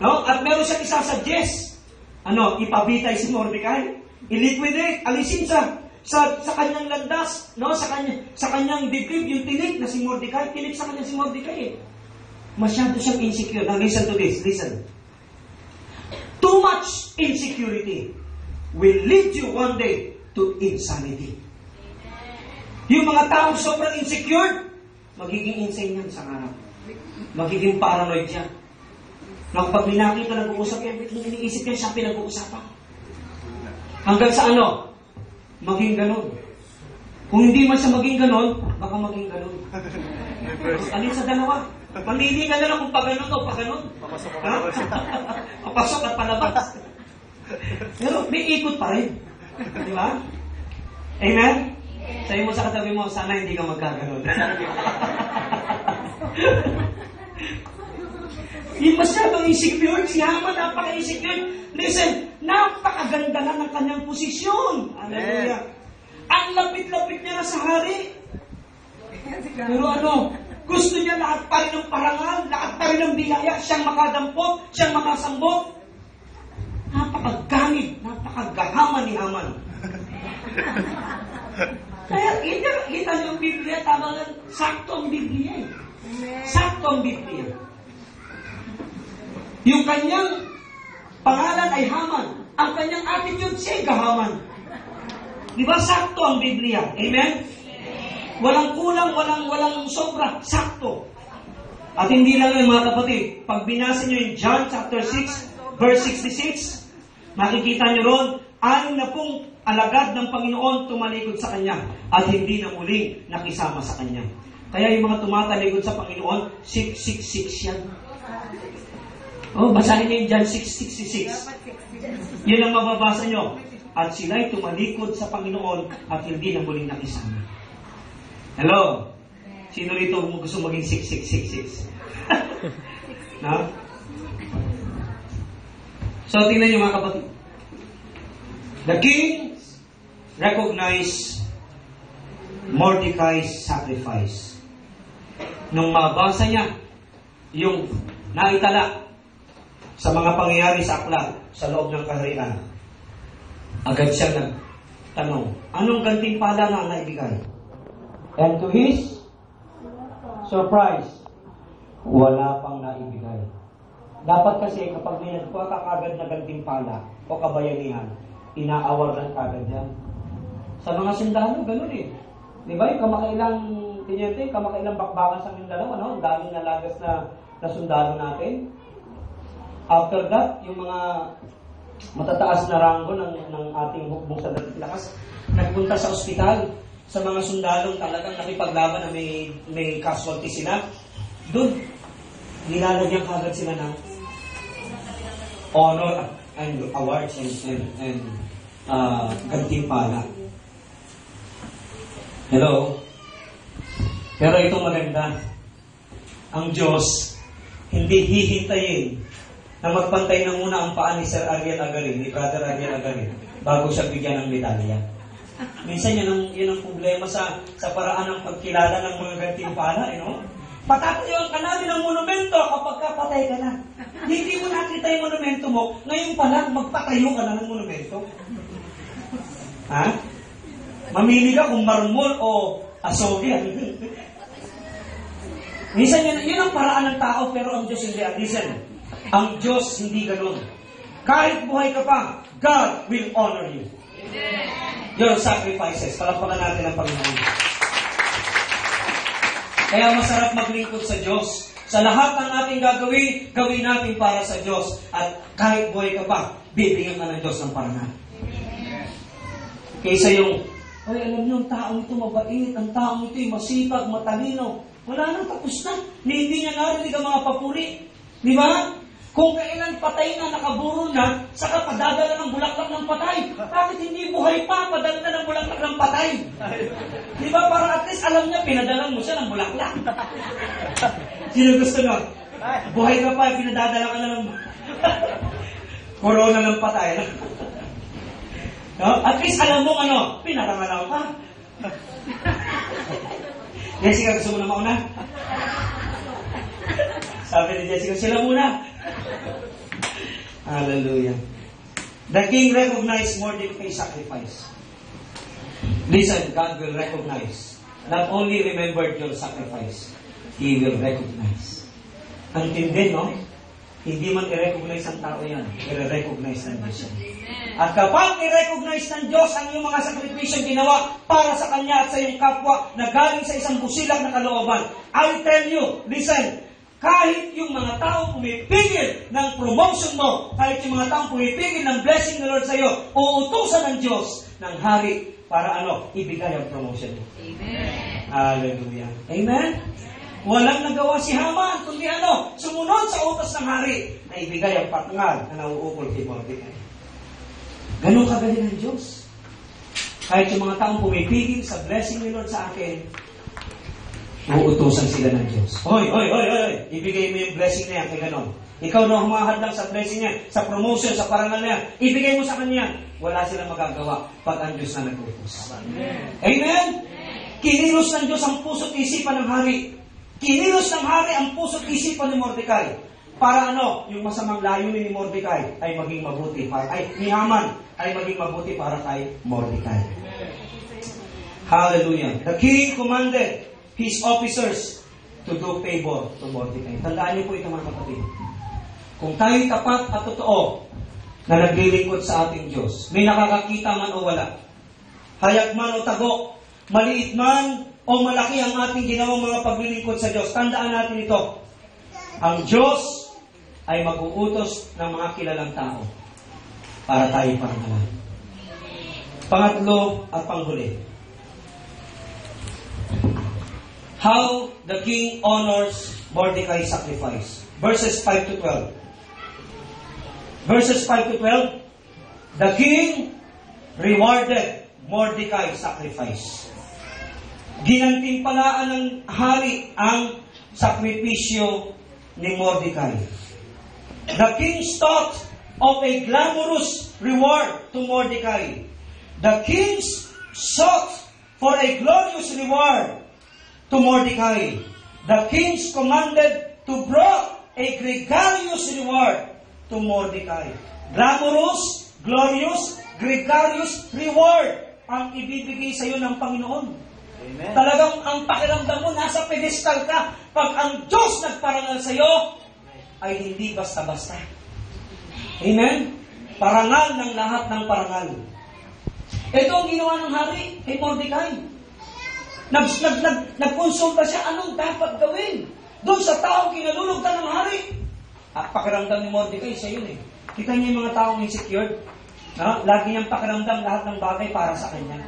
No? At meron siyang isasuggest. Ipabitay si Mordecai. I-liquidate, alisin sa kanyang landas, no? Sa kanyang dibdib, yung tinik na si Mordecai, tinik sa kanya si Mordecai. Masyado siyang insecure. Now listen to this, listen. Too much insecurity will lead you one day to insanity. Yung mga taong sobrang insecure, magiging insane yan sa harap. Magiging paranoid yan. Kapag may nakita nag-uusap yan, iniisip yan siya pinag-uusapan. Hanggang sa maging ganon. Kung hindi man siya maging ganon, baka maging ganon. Alin sa dalawa? Mamili ka na lang kung paganon o paganon. Papasok at palabas. Pero may ikot pa rin. Di ba? Amen? Sabi mo sa katabi mo, sana hindi ka magkaganon. Yung masyadong insecure, si Haman napaka-insecure. Listen, napakaganda na ng kanyang posisyon. Hallelujah. Ang lapit-lapit niya na sa hari. Pero gusto niya lahat pa rin ng parangal, lahat pa rin ng biyaya, siyang makadampot, siyang makasambot. Napakagamit, napakagahaman ni Haman. Kaya kita niyo yung Biblia, tama lang, sakto ang Biblia. Sakto ang Biblia. Yung kanyang pangalan ay Haman. Ang kanyang attitude siya ay gahaman. Di ba? Sakto ang Biblia. Amen? Walang kulang, walang sobra. Sakto. At hindi lang yun, mga kapatid. Pag binasa nyo yung John chapter 6, verse 66, makikita nyo ron, 60 alagad ng Panginoon tumalikod sa Kanya at hindi na muling nakisama sa Kanya. Kaya yung mga tumatalikod sa Panginoon, 666 yan. Basahin niyo yung John 6:66. Yun ang mababasa nyo. At sila'y tumalikod sa Panginoon at hindi na muling nakisama. Hello? Sino rito gusto maging 6666? No? So, tingnan niyo mga kapatid. The king recognized Mordecai's sacrifice. Nung mabasa niya yung naitala sa mga pangyayari sa aklat sa loob ng kaharian, agad siya nagtanong, anong gantimpala na naibigay? And to his surprise, wala pang naibigay. Dapat kasi kapag may nagkuha ka kagad na gantimpala o kabayanihan, inaawar lang kagad yan. Sa mga sundalo, ganun eh. Di ba? Yung kamakailang bakbakan sa Mindanao, ang daming nalagas na sundalo natin. After that, yung mga matataas na ranggo ng ating hukbong sa dating lakas, nagpunta sa ospital. Sa mga sundalong talagang nakipaglaban na may casualty sila. Doon, nilalagyan kagad sila ng honor and awards and gantimpala. Hello? Pero ito maganda. Ang Diyos, hindi hihintayin na magpantay na muna ang paa ni Sir Ariel Agarin, ni Brother Ariel Agarin, bago siya bigyan ng medalya. Minsan yun ang problema sa paraan ng pagkilala ng mga gantimpala, Patatayuan ka namin ng monumento kapag kapatay ka na. Hindi mo nakita yung monumento mo, ngayon pa lang magpatayo ka na ng monumento. Ha? Mamili ka kung marmol o asoge. Minsan yun ang paraan ng tao, pero ang Diyos hindi. Listen, ang Diyos hindi ganun. Kahit buhay ka pa, God will honor you. Your sacrifices. Palampakan natin ang Panginoon. Kaya masarap maglingkod sa Diyos. Sa lahat ng ating gawin natin para sa Diyos. At kahit buhay ka pa, bibigyan ka ng Diyos ng parangal. Kaysa yung, alam niyo, ang taong ito mabait, ang taong ito masipag, matalino. Wala nang tapos na. Hindi niya narinig ang mga papuri. Di ba? Kung kailan patay na, nakaburo na, saka padadala ng bulaklak ng patay. Bakit hindi buhay pa, padadala ng bulaklak ng patay? Di ba? Para at least alam niya, pinadala mo siya ng bulaklak. Sino gusto nun? Buhay ka pa, pinadadala ka na ng corona ng patay. No? At least alam mo pinarangalaw ka. Jessica, gusto mo na mauna? Sabi ni Jessica, sila muna. Hallelujah. The king recognized Mordecai's sacrifice. Listen, God will recognize. Not only remembered your sacrifice, He will recognize. Ang tindi, no? Hindi man i-recognize ang tao yan. I-recognize ng Diyos yan. At kapag i-recognize ng Diyos ang iyong mga sakripisyon ginawa para sa Kanya at sa iyong kapwa na galing sa isang busilak na kalooban, I tell you, listen, kahit yung mga tao pumipigil ng promotion mo, kahit yung mga tao pumipigil ng blessing ng Lord sa iyo, uutusan ng Diyos ng hari para ibigay ang promotion mo. Amen. Hallelujah. Amen? Walang nagawa si Haman, kundi sumunod sa utos ng hari na ibigay ang patangal na nauukol kay Mordecai. Ganun kagaling ng Diyos. Kahit yung mga taong pumipigil sa blessing ni Lord sa akin, uutusan sila ng Diyos. Hoy! Ibigay mo yung blessing na yan kay ganon. Ikaw na humahad lang sa blessing niya, sa promotion, sa parangal na yan. Ibigay mo sa kanya. Wala silang magagawa pag ang Diyos na nag-utos. Amen? Amen? Kinilos ng Diyos ang puso't isipan ng hari. Kinilos ng hari ang puso't isipan ni Mordecai. Para yung masamang layunin ni Mordecai ay maging mabuti. Ni Haman ay maging mabuti para kay Mordecai. Hallelujah. The king commanded his officers to do favor to Mordecai. Tandaan niyo po ito, mga kapatid. Kung tayo tapat at totoo na naglilingkod sa ating Diyos, may nakakakita man o wala, hayak man o tago, maliit man o malaki ang ating ginawang mga paglilingkod sa Diyos, tandaan natin ito. Ang Diyos ay mag-uutos ng mga kilalang tao para tayo parangalan. Pangatlo at panghuli. How the king honors Mordecai's sacrifice. Verses 5 to 12. Verses 5 to 12. The king rewarded Mordecai's sacrifice. Ginantimpalaan ng hari ang sakripisyo ni Mordecai. The king thought of a glamorous reward to Mordecai. The king sought for a glorious reward to Mordecai. The king commanded to bring a gregarious reward to Mordecai. Glamorous, glorious, gregarious reward ang ibibigay sa iyo ng Panginoon. Amen. Talagang ang pakiramdam mo, nasa pedestal ka. Pag ang Diyos nagparangal sa iyo, ay hindi basta-basta. Amen? Parangal ng lahat ng parangal. Ito ang ginawa ng hari kay Mordecai. Nagkonsulta siya, anong dapat gawin? Doon sa taong kinalulugdan ng hari. At pakiramdam ni Mordecai, siya yun eh. Kita niyo yung mga taong insecure? Lagi niyang pakiramdam lahat ng bagay para sa kanya.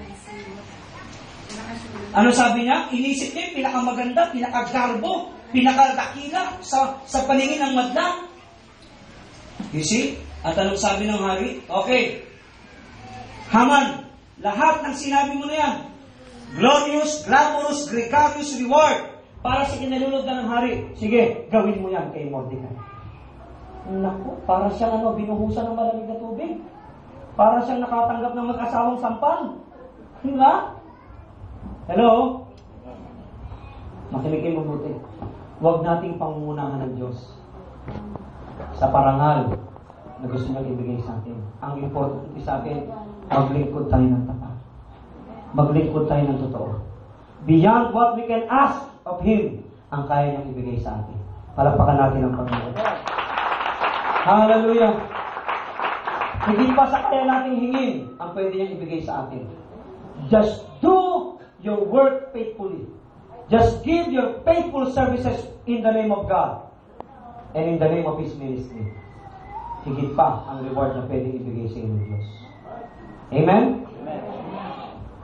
Ano sabi niya? Inisip niya, pinakamaganda, pinakagarbo, pinakadakila sa paningin ng madla. You see? At anong sabi ng hari? Okay. Haman, lahat ng sinabi mo na yan. Glorious, glamorous, gregarious reward para sa kinalulugdan ng hari. Sige, gawin mo yan kay Mordecai. Naku, para siyang binuhusan ng malamig na tubig. Para siyang nakatanggap ng mag-asawang sampal. Diba? Hello? Makinig kayo mabuti. Huwag nating pangungunahan ng Diyos sa parangal na gusto niya ibigay sa atin. Ang importante sa atin, maglingkod tayo ng tapat. Maglingkod tayo ng totoo. Beyond what we can ask of Him, ang kaya niyang ibigay sa atin. Palakpakan natin ang Panginoon. Hallelujah! Hindi pa sa kaya nating hingin ang pwede niyang ibigay sa atin. Just do your work faithfully. Just give your faithful services in the name of God and in the name of His ministry. Higit pa ang reward na pwedeng ibigay sa inyo ng Diyos. Amen? Amen.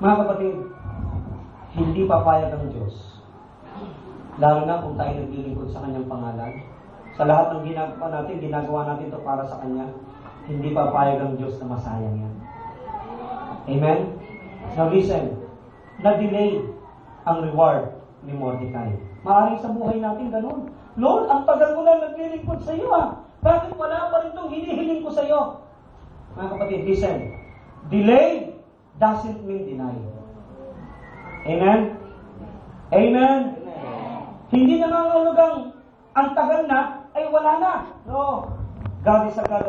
Mga kapatid, hindi papayag ang Diyos. Lalo na kung tayo naglilingkod sa Kanyang pangalan. Sa lahat ng ginagawa natin ito para sa Kanya, hindi papayag ang Diyos na masayang yan. Amen? Now listen, na-delay ang reward ni Mordecai. Maaaring sa buhay natin ganun. Lord, ang tagal ko lang naglilingkod sa iyo Bakit wala pa rin itong hinihiling ko sa iyo? Mga kapatid, listen. Delay doesn't mean deny. Amen? Amen? Hindi nangangahulugang ang tagal na ay wala na. No. God is a God